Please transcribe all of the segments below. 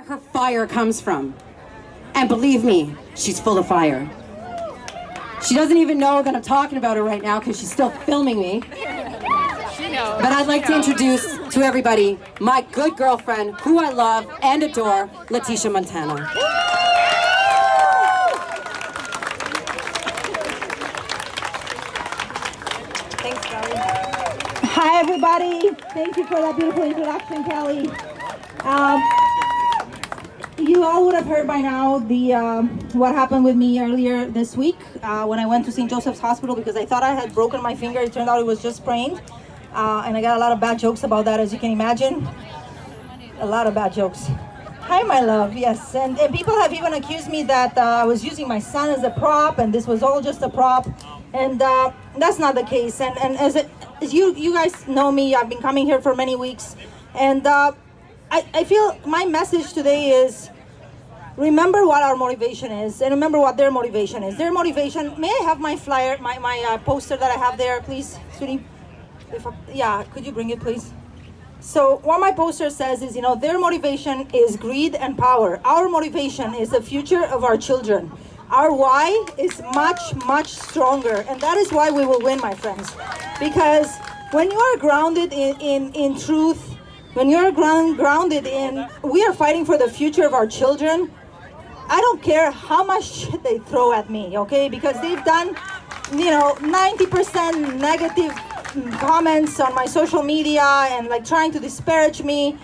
her fire comes from. And believe me, she's full of fire. She doesn't even know that I'm talking about her right now because she's still filming me. But I'd like to introduce to everybody my good girlfriend, who I love and adore, Letitia Montana. Thanks, Kelly. Hi, everybody. Thank you for that beautiful introduction, Kelly. You all would have heard by now what happened with me earlier this week when I went to St. Joseph's Hospital because I thought I had broken my finger. It turned out it was just sprained. And I got a lot of bad jokes about that, as you can imagine. A lot of bad jokes. Hi, my love. Yes. And people have even accused me that I was using my son as a prop and this was all just a prop. And that's not the case. And as you guys know me, I've been coming here for many weeks. And I feel my message today is remember what our motivation is and remember what their motivation is. Their motivation, may I have my flyer, my poster that I have there, please, sweetie? Yeah, could you bring it, please? So what my poster says is, their motivation is greed and power. Our motivation is the future of our children. Our why is much, much stronger. And that is why we will win, my friends. Because when you are grounded in truth, when you're grounded in, we are fighting for the future of our children, I don't care how much shit they throw at me, okay? Because they've done, 90% negative comments on my social media and like trying to disparage me.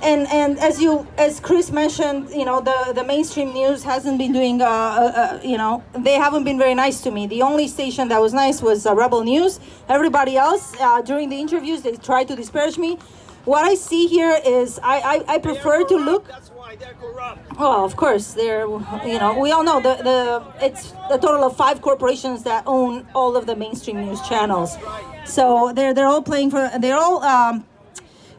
And as Chris mentioned, the mainstream news hasn't been doing, they haven't been very nice to me. The only station that was nice was Rebel News. Everybody else, during the interviews, they tried to disparage me. What I see here is I prefer to look. That's why they're corrupt. Well, of course, they're, we all know it's a total of 5 corporations that own all of the mainstream news channels. So they're all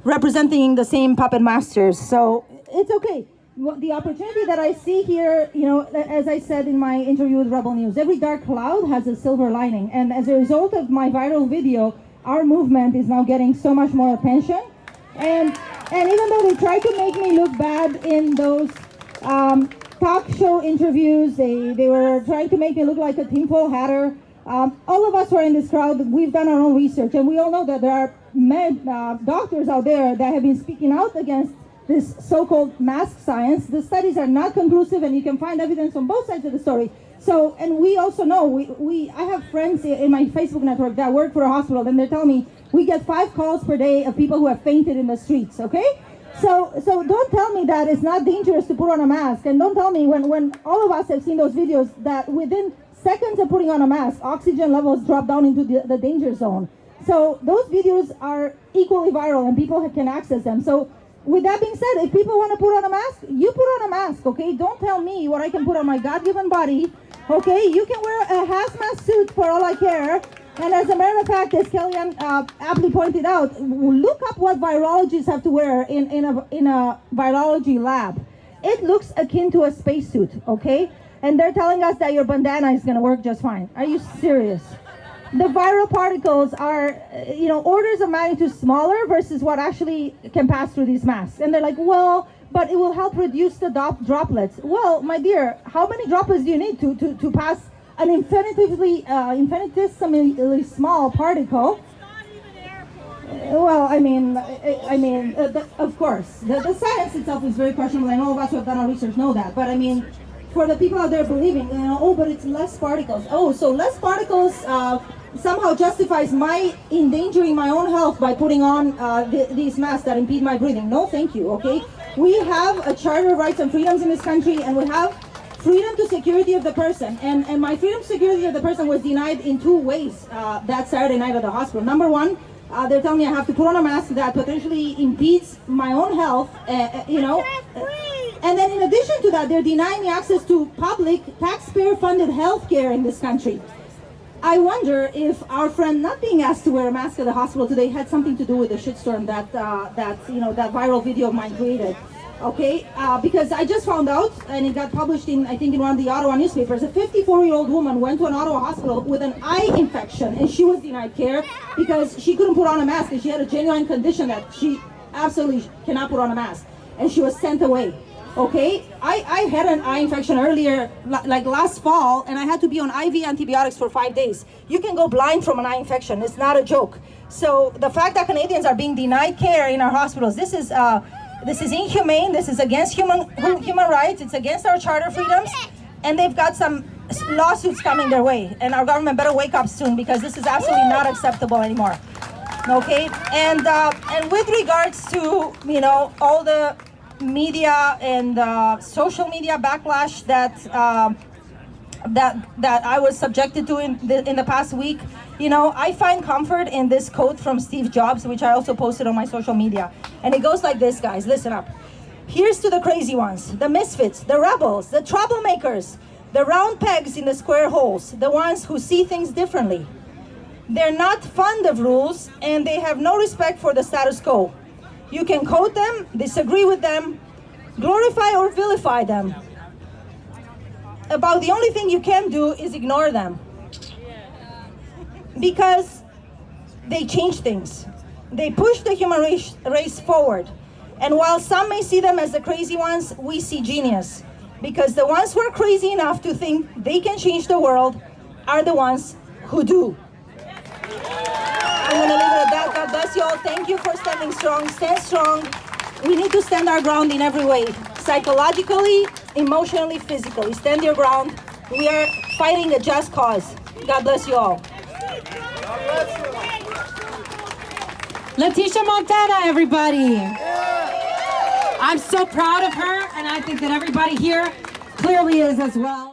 representing the same puppet masters. So it's okay. The opportunity that I see here, as I said in my interview with Rebel News, every dark cloud has a silver lining. And as a result of my viral video, our movement is now getting so much more attention. And even though they tried to make me look bad in those talk show interviews, they were trying to make me look like a tinfoil hatter. All of us who are in this crowd, we've done our own research, and we all know that there are doctors out there that have been speaking out against this so-called mask science. The studies are not conclusive, and you can find evidence on both sides of the story. So, and we also know, I have friends in my Facebook network that work for a hospital, and they're telling me we get 5 calls per day of people who have fainted in the streets, okay? So don't tell me that it's not dangerous to put on a mask, and don't tell me when all of us have seen those videos that within seconds of putting on a mask, oxygen levels drop down into the danger zone. So those videos are equally viral and people can access them. So with that being said, if people want to put on a mask, you put on a mask, okay? Don't tell me what I can put on my God-given body, okay? You can wear a hazmat suit for all I care. And as a matter of fact, as Kellyanne aptly pointed out, look up what virologists have to wear in a virology lab. It looks akin to a spacesuit, okay? And they're telling us that your bandana is going to work just fine. Are you serious? The viral particles are, orders of magnitude smaller versus what actually can pass through these masks. And they're like, well, but it will help reduce the droplets. Well, my dear, how many droplets do you need to pass an infinitesimally small particle? Well, of course, the science itself is very questionable, and all of us who have done our research know that. But for the people out there believing, but it's less particles. Oh, so less particles somehow justifies my endangering my own health by putting on these masks that impede my breathing. No, thank you, okay? We have a Charter of Rights and Freedoms in this country, and we have freedom to security of the person. And my freedom to security of the person was denied in 2 ways that Saturday night at the hospital. Number one, they're telling me I have to put on a mask that potentially impedes my own health, And then in addition to that, they're denying me access to public taxpayer-funded health care in this country. I wonder if our friend not being asked to wear a mask at the hospital today had something to do with the shitstorm that that viral video of mine created. Okay, because I just found out, and it got published in, I think, in one of the Ottawa newspapers, a 54-year-old woman went to an Ottawa hospital with an eye infection, and she was denied care because she couldn't put on a mask, and she had a genuine condition that she absolutely cannot put on a mask, and she was sent away. Okay, I had an eye infection earlier, like last fall, and I had to be on IV antibiotics for 5 days. You can go blind from an eye infection. It's not a joke. So the fact that Canadians are being denied care in our hospitals, this is inhumane. This is against human rights. It's against our charter freedoms, and they've got some lawsuits coming their way. And our government better wake up soon, because this is absolutely not acceptable anymore. Okay, and with regards to all the media and social media backlash that I was subjected to in the past week, I find comfort in this quote from Steve Jobs, which I also posted on my social media, and it goes like this, guys. Listen up. Here's to the crazy ones, the misfits, the rebels, the troublemakers, the round pegs in the square holes, the ones who see things differently. They're not fond of rules, and they have no respect for the status quo. You can quote them, disagree with them, glorify or vilify them. About the only thing you can do is ignore them. Because they change things. They push the human race forward. And while some may see them as the crazy ones, we see genius. Because the ones who are crazy enough to think they can change the world are the ones who do. I'm going to leave it at that. God bless you all. Thank you for standing strong. Stand strong. We need to stand our ground in every way. Psychologically, emotionally, physically. Stand your ground. We are fighting a just cause. God bless you all. Letitia Montana, everybody. I'm so proud of her, and I think that everybody here clearly is as well.